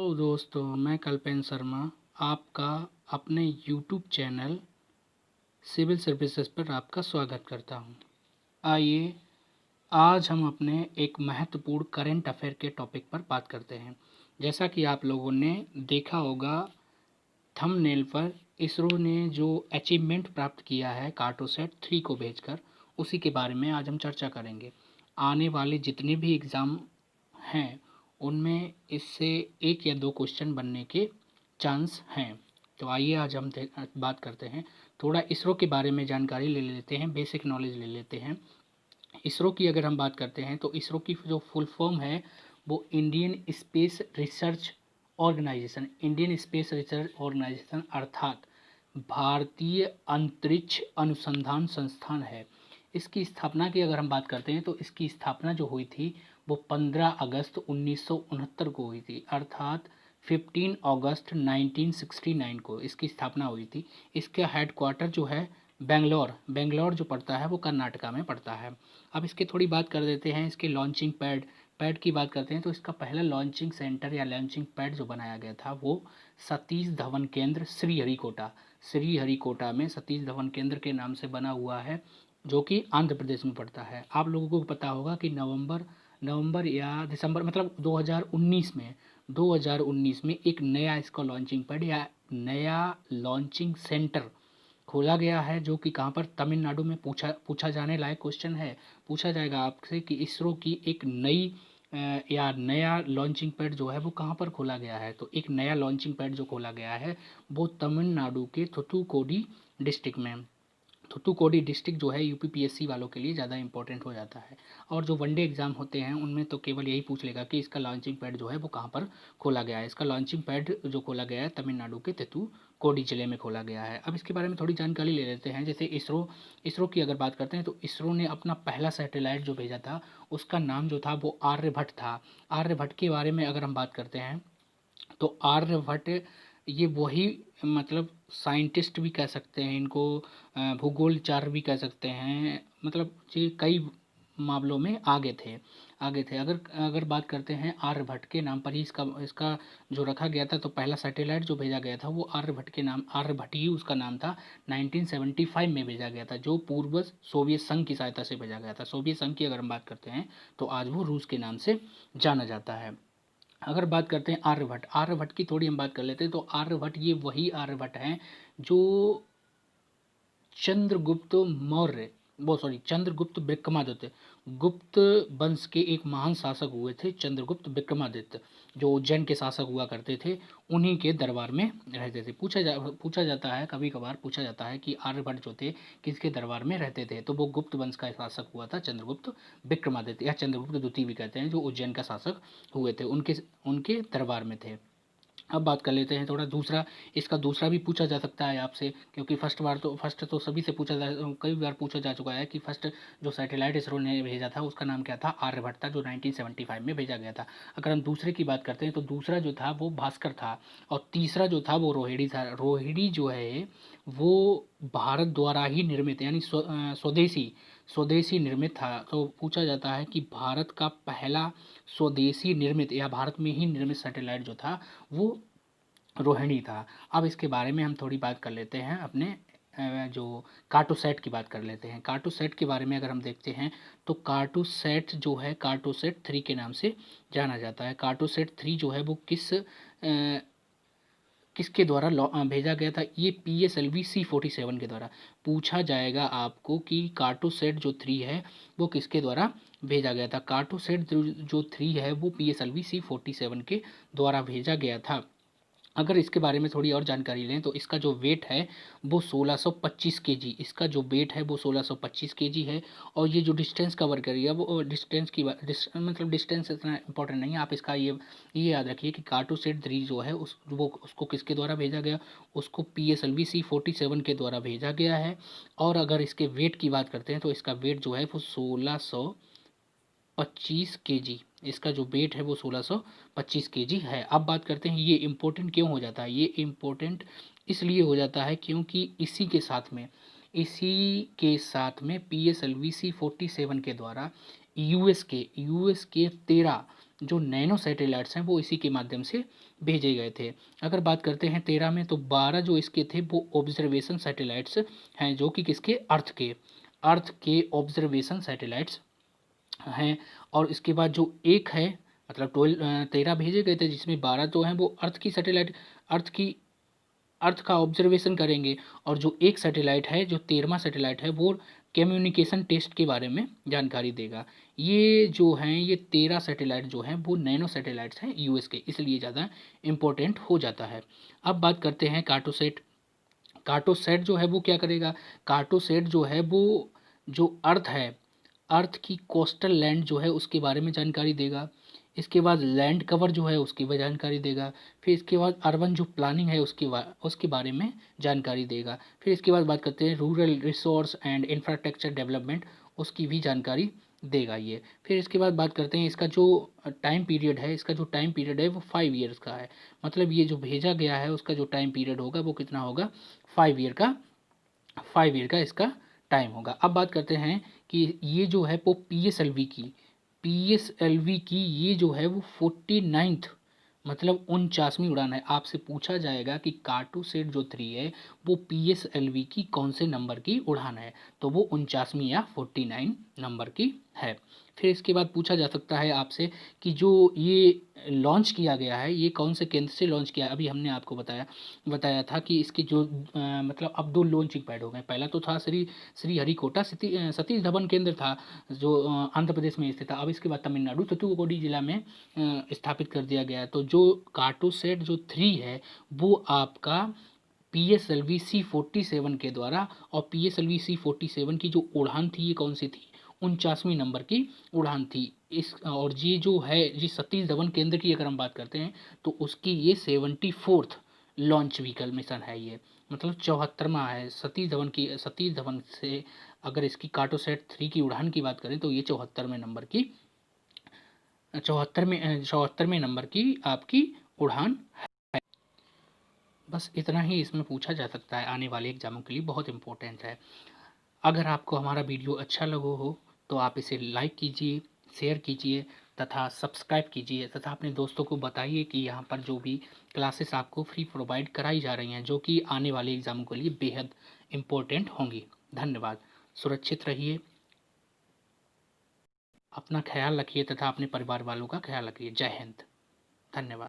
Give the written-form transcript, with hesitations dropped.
Hello दोस्तों, मैं कल्पेन शर्मा आपका अपने यूट्यूब चैनल सिविल सर्विसेज पर आपका स्वागत करता हूं। आइए आज हम अपने एक महत्वपूर्ण करंट अफेयर के टॉपिक पर बात करते हैं। जैसा कि आप लोगों ने देखा होगा थंबनेल पर, इसरो ने जो अचीवमेंट प्राप्त किया है कार्टोसैट 3 को भेजकर, उसी के बारे में आज हम चर्चा करेंगे। आने वाले जितने भी एग्ज़ाम हैं उनमें इससे एक या दो क्वेश्चन बनने के चांस हैं। तो आइए आज हम बात करते हैं, थोड़ा इसरो के बारे में जानकारी ले लेते हैं, बेसिक नॉलेज ले लेते हैं। इसरो की अगर हम बात करते हैं तो इसरो की जो फुल फॉर्म है वो Indian space research organisation, Indian space research organisation अर्थात भारतीय अंतरिक्ष अनुसंधान संस्थान है। इसकी स्थापना की अगर हम बात करते हैं तो इसकी स्थापना जो हुई थी वो 15 अगस्त 1969 को हुई थी, अर्थात 15 अगस्त 1969 को इसकी स्थापना हुई थी। इसका हेडक्वार्टर जो है बेंगलोर जो पड़ता है वो कर्नाटका में पड़ता है। अब इसकी थोड़ी बात कर देते हैं, इसके लॉन्चिंग पैड की बात करते हैं तो इसका पहला लॉन्चिंग सेंटर या लॉन्चिंग पैड जो बनाया गया था वो सतीश धवन केंद्र श्रीहरिकोटा में सतीश धवन केंद्र के नाम से बना हुआ है, जो कि आंध्र प्रदेश में पड़ता है। आप लोगों को पता होगा कि नवंबर या दिसंबर मतलब 2019 में एक नया इसका लॉन्चिंग पैड या नया लॉन्चिंग सेंटर खोला गया है, जो कि कहाँ पर, तमिलनाडु में। पूछा जाने लायक क्वेश्चन है, पूछा जाएगा आपसे कि इसरो की एक नई या नया लॉन्चिंग पैड जो है वो कहाँ पर खोला गया है। तो एक नया लॉन्चिंग पैड जो खोला गया है वो तमिलनाडु के थुथुकोडी डिस्ट्रिक्ट में। थुथुकोडी डिस्ट्रिक्ट जो है यूपीपीएससी वालों के लिए ज़्यादा इंपॉर्टेंट हो जाता है, और जो वनडे एग्जाम होते हैं उनमें तो केवल यही पूछ लेगा कि इसका लॉन्चिंग पैड जो है वो कहाँ पर खोला गया है। इसका लॉन्चिंग पैड जो खोला गया है तमिलनाडु के थुथुकोडी जिले में खोला गया है। अब इसके बारे में थोड़ी जानकारी ले लेते हैं। जैसे इसरो की अगर बात करते हैं तो इसरो ने अपना पहला सैटेलाइट जो भेजा था उसका नाम जो था वो आर्यभट्ट था। आर्यभट्ट के बारे में अगर हम बात करते हैं तो आर्यभट्ट ये वही, मतलब साइंटिस्ट भी कह सकते हैं इनको, भूगोलचार भी कह सकते हैं, मतलब ये कई मामलों में आगे थे। अगर अगर बात करते हैं आर्यभट्ट के नाम पर ही इसका जो रखा गया था, तो पहला सैटेलाइट जो भेजा गया था वो आर्यभट्ट के नाम, आर्यभट्ट ही उसका नाम था। 1975 में भेजा गया था, जो पूर्व सोवियत संघ की सहायता से भेजा गया था। सोवियत संघ की अगर हम बात करते हैं तो आज वो रूस के नाम से जाना जाता है। अगर बात करते हैं आर्यभट्ट की थोड़ी हम बात कर लेते हैं तो आर्यभट्ट ये वही आर्यभट्ट हैं जो चंद्रगुप्त मौर्य, वो सॉरी चंद्रगुप्त विक्रमादित्य, गुप्त वंश के एक महान शासक हुए थे चंद्रगुप्त विक्रमादित्य, जो उज्जैन के शासक हुआ करते थे। उन्हीं के दरबार में रहते थे। पूछा जाता है, कभी कभार पूछा जाता है कि आर्यभट्ट जो थे किसके दरबार में रहते थे, तो वो गुप्त वंश का शासक हुआ था चंद्रगुप्त विक्रमादित्य, या चंद्रगुप्त द्वितीय भी कहते हैं, जो उज्जैन का शासक हुए थे, उनके उनके दरबार में थे। अब बात कर लेते हैं थोड़ा दूसरा, इसका दूसरा भी पूछा जा सकता है आपसे, क्योंकि फर्स्ट तो सभी से कई बार पूछा जा चुका है कि फर्स्ट जो सैटेलाइट इसरो ने भेजा था उसका नाम क्या था, आर्यभट्ट था, जो 1975 में भेजा गया था। अगर हम दूसरे की बात करते हैं तो दूसरा जो था वो भास्कर था, और तीसरा जो था वो रोहिणी था। रोहिणी जो है वो भारत द्वारा ही निर्मित, यानी स्वदेशी निर्मित था। तो पूछा जाता है कि भारत का पहला स्वदेशी निर्मित या भारत में ही निर्मित सैटेलाइट जो था वो रोहिणी था। अब इसके बारे में हम थोड़ी बात कर लेते हैं, अपने जो कार्टोसैट की बात कर लेते हैं। कार्टोसैट के बारे में अगर हम देखते हैं तो कार्टोसैट जो है कार्टोसैट 3 के नाम से जाना जाता है। कार्टोसैट 3 जो है वो किसके द्वारा भेजा गया था, ये PSLV C47 के द्वारा। पूछा जाएगा आपको कि कार्टोसैट जो 3 है वो किसके द्वारा भेजा गया था। कार्टोसैट जो 3 है वो PSLV C47 के द्वारा भेजा गया था। अगर इसके बारे में थोड़ी और जानकारी लें तो इसका जो वेट है वो 1625 केजी, इसका जो वेट है वो 1625 केजी है। और ये जो डिस्टेंस कवर करिए, वो मतलब डिस्टेंस इतना इंपॉर्टेंट नहीं है, आप इसका ये याद रखिए कि कार्टोसैट 3 जो है उसको किसके द्वारा भेजा गया, उसको PSLV C47 के द्वारा भेजा गया है। और अगर इसके वेट की बात करते हैं तो इसका वेट जो है वो 1625 केजी, इसका जो वेट है वो 1625 केजी है। अब बात करते हैं ये इम्पोर्टेंट क्यों हो जाता है। ये इम्पोर्टेंट इसलिए हो जाता है क्योंकि इसी के साथ में PSLV C47 के द्वारा यूएस के 13 जो नैनो सैटेलाइट्स हैं वो इसी के माध्यम से भेजे गए थे। अगर बात करते हैं 13 में, तो 12 जो इसके थे वो ऑब्जर्वेशन सैटेलाइट्स हैं, जो कि किसके, अर्थ के ऑब्जर्वेशन सैटेलाइट्स हैं। और इसके बाद जो एक है, मतलब 13 भेजे गए थे, जिसमें 12 जो हैं वो अर्थ की सैटेलाइट, अर्थ की अर्थ का ऑब्जर्वेशन करेंगे। और जो एक सैटेलाइट है, जो 13वां सैटेलाइट है, वो कम्युनिकेशन टेस्ट के बारे में जानकारी देगा। ये जो हैं, ये 13 सैटेलाइट जो हैं वो नैनो सैटेलाइट्स हैं यूएस के, इसलिए ज़्यादा इम्पोर्टेंट हो जाता है। अब बात करते हैं कार्टोसेट। कार्टोसेट जो है वो क्या करेगा, कार्टोसेट जो है वो जो अर्थ है, अर्थ की कोस्टल लैंड जो है उसके बारे में जानकारी देगा। इसके बाद लैंड कवर जो है उसकी भी जानकारी देगा। फिर इसके बाद अर्बन जो प्लानिंग है उसके बारे में जानकारी देगा। फिर इसके बाद बात करते हैं rural resource and infrastructure development, उसकी भी जानकारी देगा ये। फिर इसके बाद बात करते हैं इसका जो टाइम पीरियड है, इसका जो टाइम पीरियड है वो 5 ईयर्स का है। मतलब ये जो भेजा गया है उसका जो टाइम पीरियड होगा वो कितना होगा, 5 ईयर का, 5 ईयर का इसका टाइम होगा। अब बात करते हैं कि ये जो है वो पी एस एल वी की ये जो है वो 49th, मतलब 49वीं उड़ान है। आपसे पूछा जाएगा कि कार्टोसेट जो 3 है वो पी एस एल वी की कौन से नंबर की उड़ान है, तो वो 49वीं या 49 नंबर की है। फिर इसके बाद पूछा जा सकता है आपसे कि जो ये लॉन्च किया गया है ये कौन से केंद्र से लॉन्च किया है। अभी हमने आपको बताया था कि इसके जो मतलब अब 2 लॉन्चिंग पैड हो गए। पहला तो था श्रीहरिकोटा सतीश धवन केंद्र था, जो आंध्र प्रदेश में स्थित था। अब इसके बाद तमिलनाडु तूतुकुड़ी जिला में स्थापित कर दिया गया है। तो जो कार्टोसेट जो 3 है वो आपका PSLV-C47 के द्वारा, और PSLV-C47 की जो उड़ान थी ये कौन सी थी, 49वीं नंबर की उड़ान थी। इस और ये जो है जी सतीश धवन केंद्र की अगर हम बात करते हैं तो उसकी ये 74th लॉन्च व्हीकल मिशन है ये, मतलब 74वां है। सतीश धवन से अगर इसकी कार्टोसेट 3 की उड़ान की बात करें तो ये 74वें नंबर की आपकी उड़ान। बस इतना ही इसमें पूछा जा सकता है, आने वाले एग्जामों के लिए बहुत इंपॉर्टेंट है। अगर आपको हमारा वीडियो अच्छा लगा हो तो आप इसे लाइक कीजिए, शेयर कीजिए तथा सब्सक्राइब कीजिए, तथा अपने दोस्तों को बताइए कि यहाँ पर जो भी क्लासेस आपको फ्री प्रोवाइड कराई जा रही हैं जो कि आने वाले एग्जामों के लिए बेहद इम्पोर्टेंट होंगी। धन्यवाद। सुरक्षित रहिए, अपना ख्याल रखिए तथा अपने परिवार वालों का ख्याल रखिए। जय हिंद। धन्यवाद।